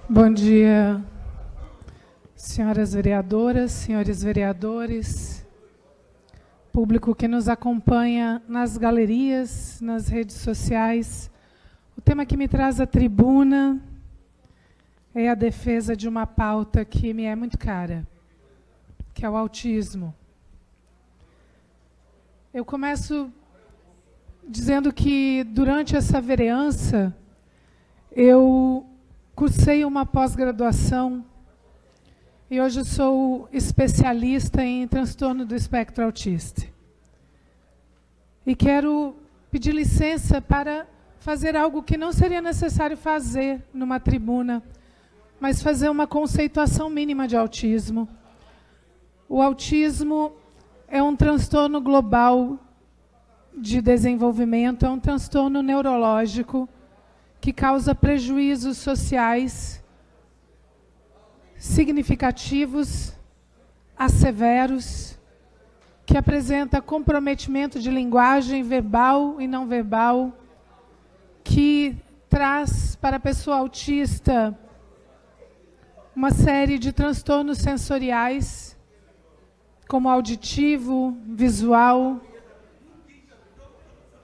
Bom dia, senhoras vereadoras, senhores vereadores, público que nos acompanha nas galerias, nas redes sociais. O tema que me traz à tribuna é a defesa de uma pauta que me é muito cara, que é o autismo. Eu começo dizendo que, durante essa vereança, eu cursei uma pós-graduação e hoje sou especialista em transtorno do espectro autista. E quero pedir licença para fazer algo que não seria necessário fazer numa tribuna, mas fazer uma conceituação mínima de autismo. O autismo é um transtorno global de desenvolvimento, é um transtorno neurológico que causa prejuízos sociais significativos a severos, que apresenta comprometimento de linguagem verbal e não verbal, que traz para a pessoa autista uma série de transtornos sensoriais, como auditivo, visual,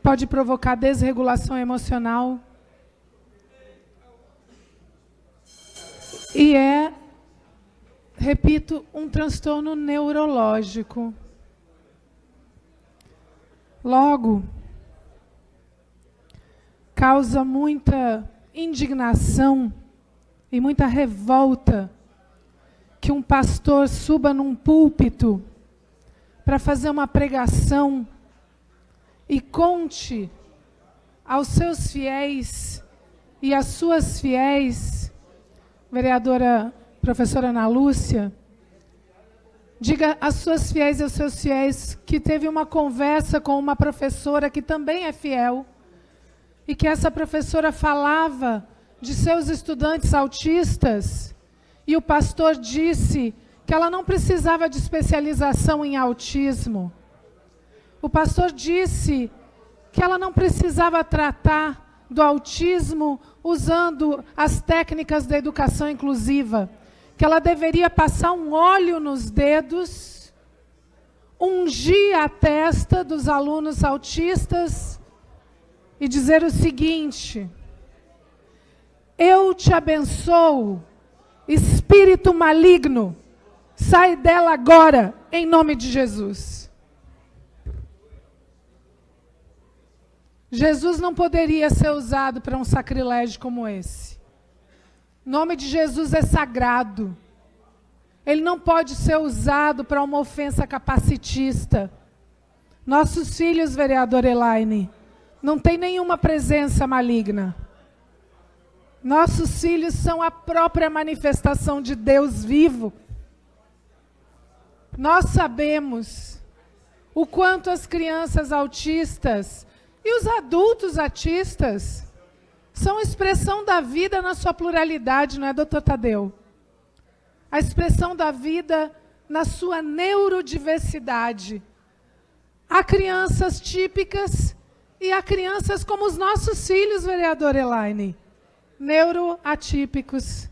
pode provocar desregulação emocional. E repito, um transtorno neurológico. Logo, causa muita indignação e muita revolta que um pastor suba num púlpito para fazer uma pregação e conte aos seus fiéis e às suas fiéis, vereadora professora Ana Lúcia, diga às suas fiéis e aos seus fiéis que teve uma conversa com uma professora que também é fiel e que essa professora falava de seus estudantes autistas e o pastor disse que ela não precisava de especialização em autismo. O pastor disse que ela não precisava tratar do autismo usando as técnicas da educação inclusiva, que ela deveria passar um óleo nos dedos, ungir a testa dos alunos autistas e dizer o seguinte: eu te abençoo, espírito maligno, sai dela agora, em nome de Jesus. Jesus não poderia ser usado para um sacrilégio como esse. O nome de Jesus é sagrado. Ele não pode ser usado para uma ofensa capacitista. Nossos filhos, vereador Elaine, não tem nenhuma presença maligna. Nossos filhos são a própria manifestação de Deus vivo. Nós sabemos o quanto as crianças autistas e os adultos autistas são expressão da vida na sua pluralidade, não é, doutor Tadeu? A expressão da vida na sua neurodiversidade. Há crianças típicas e há crianças como os nossos filhos, vereador Elaine, neuroatípicos.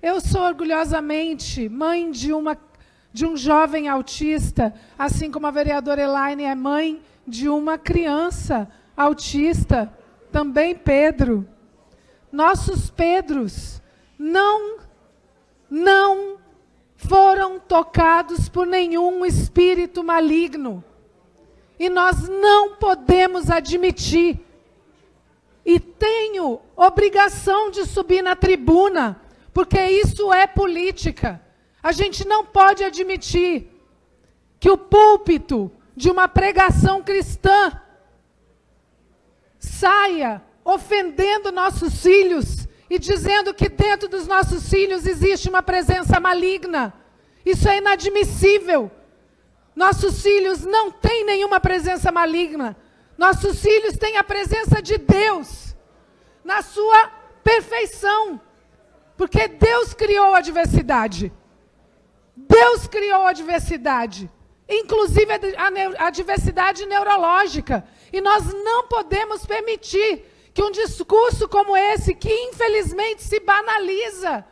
Eu sou orgulhosamente mãe de um jovem autista, assim como a vereadora Elaine é mãe de uma criança autista, também Pedro. Nossos Pedros não foram tocados por nenhum espírito maligno. E nós não podemos admitir. E tenho obrigação de subir na tribuna, porque isso é política. A gente não pode admitir que o púlpito de uma pregação cristã saia ofendendo nossos filhos e dizendo que dentro dos nossos filhos existe uma presença maligna. Isso é inadmissível. Nossos filhos não têm nenhuma presença maligna. Nossos filhos têm a presença de Deus na sua perfeição. Porque Deus criou a diversidade. Deus criou a diversidade. Inclusive a diversidade neurológica. E nós não podemos permitir que um discurso como esse, que infelizmente se banaliza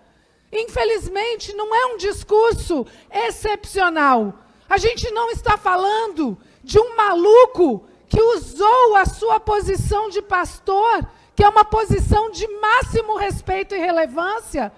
Infelizmente, não é um discurso excepcional. A gente não está falando de um maluco que usou a sua posição de pastor, que é uma posição de máximo respeito e relevância,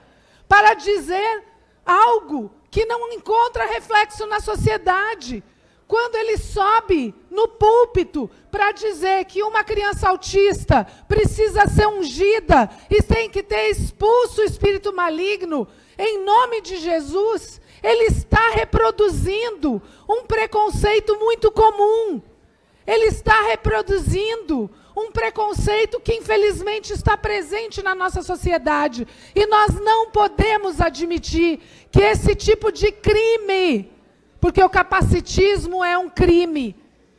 para dizer algo que não encontra reflexo na sociedade. Quando ele sobe no púlpito para dizer que uma criança autista precisa ser ungida e tem que ter expulso o espírito maligno, em nome de Jesus, ele está reproduzindo um preconceito muito comum. Ele está reproduzindo um preconceito que infelizmente está presente na nossa sociedade. E nós não podemos admitir que esse tipo de crime, porque o capacitismo é um crime,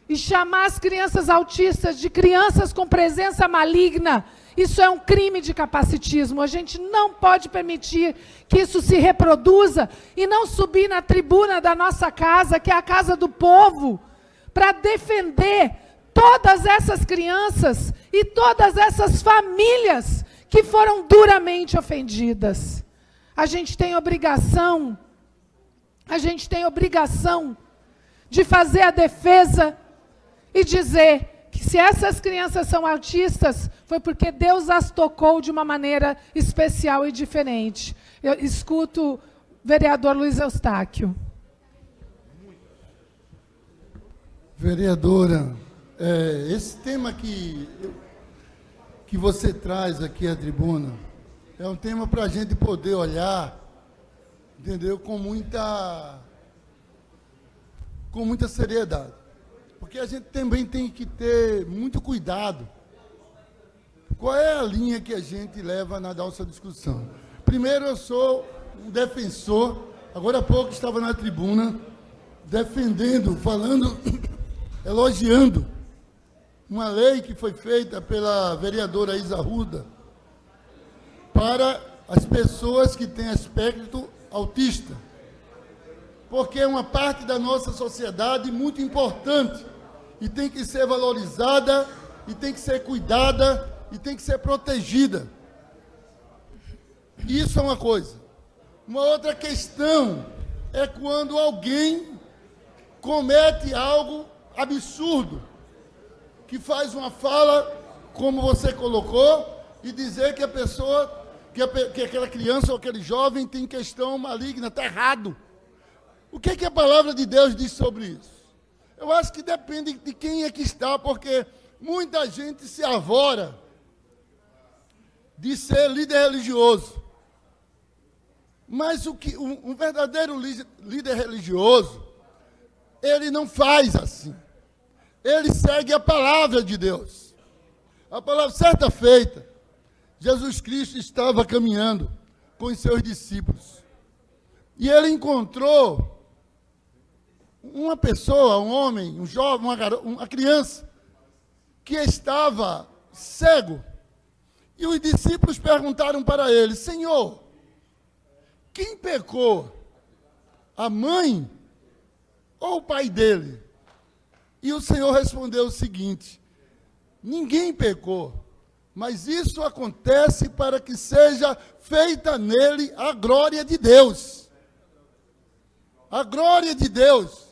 e chamar as crianças autistas de crianças com presença maligna, isso é um crime de capacitismo. A gente não pode permitir que isso se reproduza e não subir na tribuna da nossa casa, que é a casa do povo, para defender todas essas crianças e todas essas famílias que foram duramente ofendidas. A gente tem obrigação de fazer a defesa e dizer que se essas crianças são autistas, foi porque Deus as tocou de uma maneira especial e diferente. Eu escuto o vereador Luiz Eustáquio. Vereadora, esse tema que você traz aqui à tribuna é um tema para a gente poder olhar, entendeu, com muita seriedade. Porque a gente também tem que ter muito cuidado. Qual é a linha que a gente leva na nossa discussão? Primeiro, eu sou um defensor, agora há pouco estava na tribuna, defendendo, falando, elogiando uma lei que foi feita pela vereadora Isa Arruda para as pessoas que têm aspecto autista. Porque é uma parte da nossa sociedade muito importante e tem que ser valorizada, e tem que ser cuidada, e tem que ser protegida. Isso é uma coisa. Uma outra questão é quando alguém comete algo absurdo, que faz uma fala, como você colocou, e dizer que a pessoa, que aquela criança ou aquele jovem tem questão maligna, está errado. O que a palavra de Deus diz sobre isso? Eu acho que depende de quem é que está, porque muita gente se arvora de ser líder religioso. Mas um verdadeiro líder religioso, ele não faz assim. Ele segue a palavra de Deus. A palavra, certa feita, Jesus Cristo estava caminhando com os seus discípulos. E ele encontrou uma pessoa, um homem, um jovem, uma criança, que estava cego. E os discípulos perguntaram para ele: Senhor, quem pecou? A mãe ou o pai dele? E o Senhor respondeu o seguinte: ninguém pecou, mas isso acontece para que seja feita nele a glória de Deus. A glória de Deus.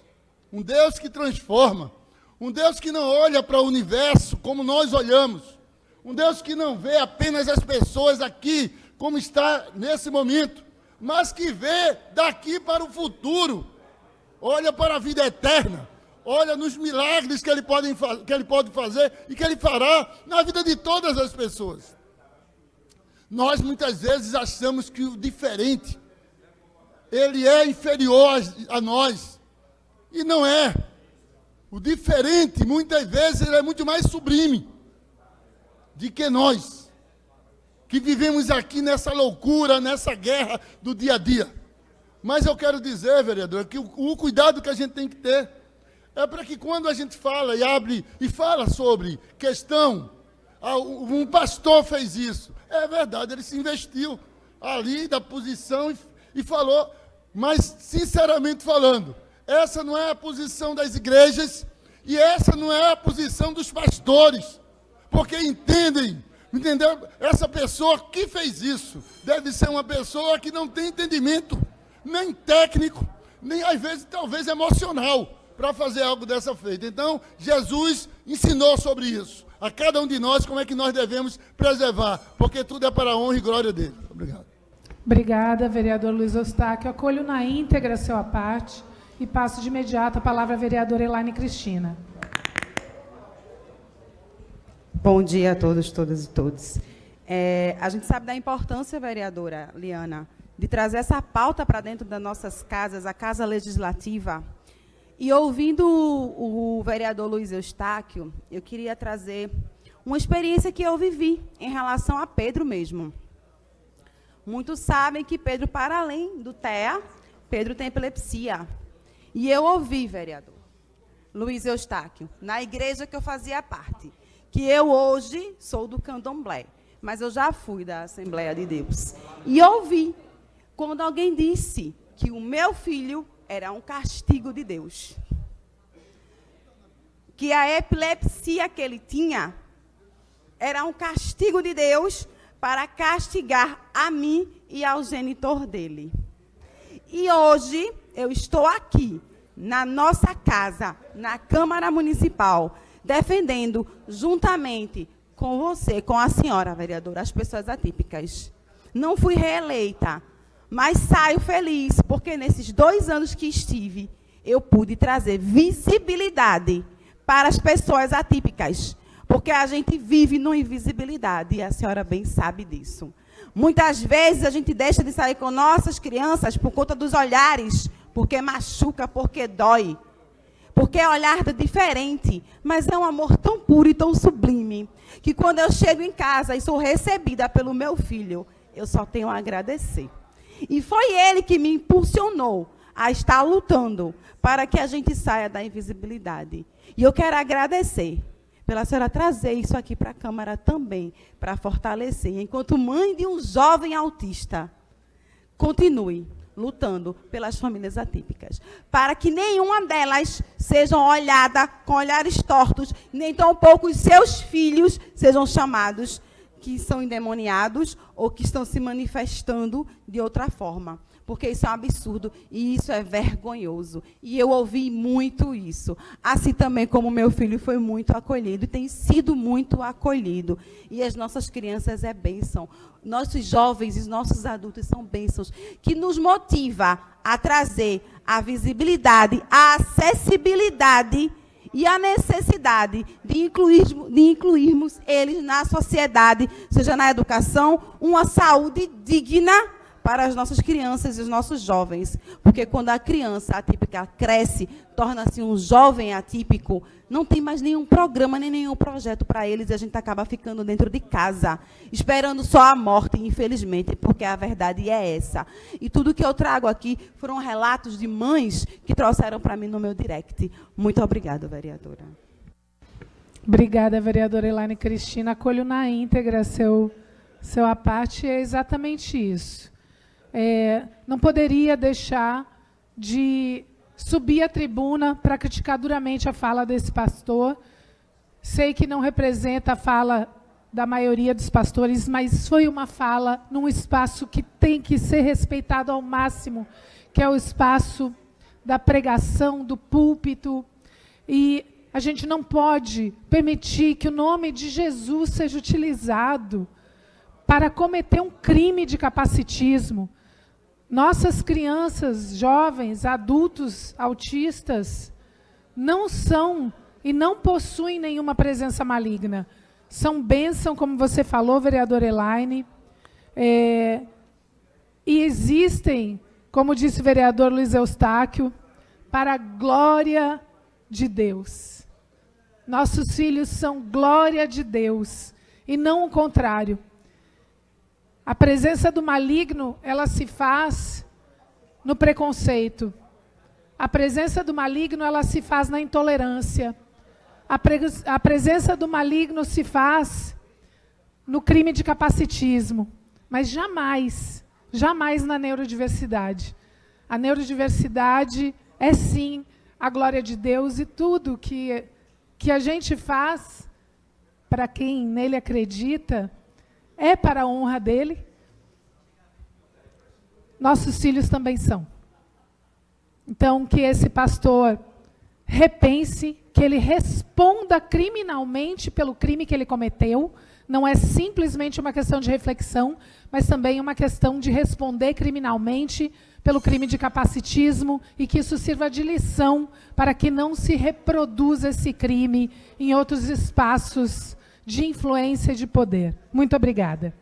Um Deus que transforma. Um Deus que não olha para o universo como nós olhamos. Um Deus que não vê apenas as pessoas aqui, como está nesse momento, mas que vê daqui para o futuro. Olha para a vida eterna. Olha nos milagres que ele pode fazer e que ele fará na vida de todas as pessoas. Nós muitas vezes achamos que o diferente, ele é inferior a nós. E não é. O diferente, muitas vezes, ele é muito mais sublime do que nós, que vivemos aqui nessa loucura, nessa guerra do dia a dia. Mas eu quero dizer, vereador, que o cuidado que a gente tem que ter é para que quando a gente fala e abre e fala sobre questão, um pastor fez isso. É verdade, ele se investiu ali da posição e falou, mas sinceramente falando, essa não é a posição das igrejas e essa não é a posição dos pastores, porque entendem Entendeu? Essa pessoa que fez isso deve ser uma pessoa que não tem entendimento, nem técnico, nem às vezes, talvez emocional, para fazer algo dessa feita. Então, Jesus ensinou sobre isso. A cada um de nós, como é que nós devemos preservar, porque tudo é para a honra e glória dele. Obrigado. Obrigada, vereador Luiz Eustáquio. Acolho na íntegra seu à parte e passo de imediato a palavra à vereadora Elaine Cristina. Bom dia a todos, todas e todos. A gente sabe da importância, vereadora Liana, de trazer essa pauta para dentro das nossas casas, a Casa Legislativa. E ouvindo o vereador Luiz Eustáquio, eu queria trazer uma experiência que eu vivi em relação a Pedro mesmo. Muitos sabem que Pedro, para além do TEA, Pedro tem epilepsia. E eu ouvi, vereador Luiz Eustáquio, na igreja que eu fazia parte, que eu hoje sou do candomblé, mas eu já fui da Assembleia de Deus. E ouvi quando alguém disse que o meu filho era um castigo de Deus. Que a epilepsia que ele tinha era um castigo de Deus para castigar a mim e ao genitor dele. E hoje eu estou aqui, na nossa casa, na Câmara Municipal, defendendo, juntamente com você, com a senhora vereadora, as pessoas atípicas. Não fui reeleita, mas saio feliz, porque nesses 2 anos que estive, eu pude trazer visibilidade para as pessoas atípicas, porque a gente vive numa invisibilidade, e a senhora bem sabe disso. Muitas vezes a gente deixa de sair com nossas crianças por conta dos olhares, porque machuca, porque dói. Porque é olhar diferente, mas é um amor tão puro e tão sublime, que quando eu chego em casa e sou recebida pelo meu filho, eu só tenho a agradecer. E foi ele que me impulsionou a estar lutando para que a gente saia da invisibilidade. E eu quero agradecer pela senhora trazer isso aqui para a Câmara também, para fortalecer. Enquanto mãe de um jovem autista, continue lutando pelas famílias atípicas, para que nenhuma delas sejam olhada com olhares tortos, nem tampouco os seus filhos sejam chamados que são endemoniados ou que estão se manifestando de outra forma, porque isso é um absurdo e isso é vergonhoso. E eu ouvi muito isso, assim também como meu filho foi muito acolhido, e tem sido muito acolhido. E as nossas crianças é bênção. Nossos jovens e nossos adultos são bênçãos, que nos motiva a trazer a visibilidade, a acessibilidade e a necessidade de incluirmos eles na sociedade, seja na educação, uma saúde digna para as nossas crianças e os nossos jovens. Porque quando a criança atípica cresce, torna-se um jovem atípico, não tem mais nenhum programa, nem nenhum projeto para eles, e a gente acaba ficando dentro de casa, esperando só a morte, infelizmente, porque a verdade é essa. E tudo que eu trago aqui foram relatos de mães que trouxeram para mim no meu direct. Muito obrigada, vereadora. Obrigada, vereadora Elaine Cristina. Acolho na íntegra seu à parte, é exatamente isso. Não poderia deixar de subir à tribuna para criticar duramente a fala desse pastor. Sei que não representa a fala da maioria dos pastores, mas foi uma fala num espaço que tem que ser respeitado ao máximo, que é o espaço da pregação, do púlpito. E a gente não pode permitir que o nome de Jesus seja utilizado para cometer um crime de capacitismo. Nossas crianças, jovens, adultos, autistas, não são e não possuem nenhuma presença maligna. São bênção, como você falou, vereadora Elaine. E existem, como disse o vereador Luiz Eustáquio, para a glória de Deus. Nossos filhos são glória de Deus, e não o contrário. A presença do maligno, ela se faz no preconceito. A presença do maligno, ela se faz na intolerância. A presença do maligno se faz no crime de capacitismo. Mas jamais, jamais na neurodiversidade. A neurodiversidade é, sim, a glória de Deus, e tudo que a gente faz, para quem nele acredita, é para a honra dele, nossos filhos também são. Então, que esse pastor repense, que ele responda criminalmente pelo crime que ele cometeu. Não é simplesmente uma questão de reflexão, mas também uma questão de responder criminalmente pelo crime de capacitismo, e que isso sirva de lição para que não se reproduza esse crime em outros espaços de influência e de poder. Muito obrigada.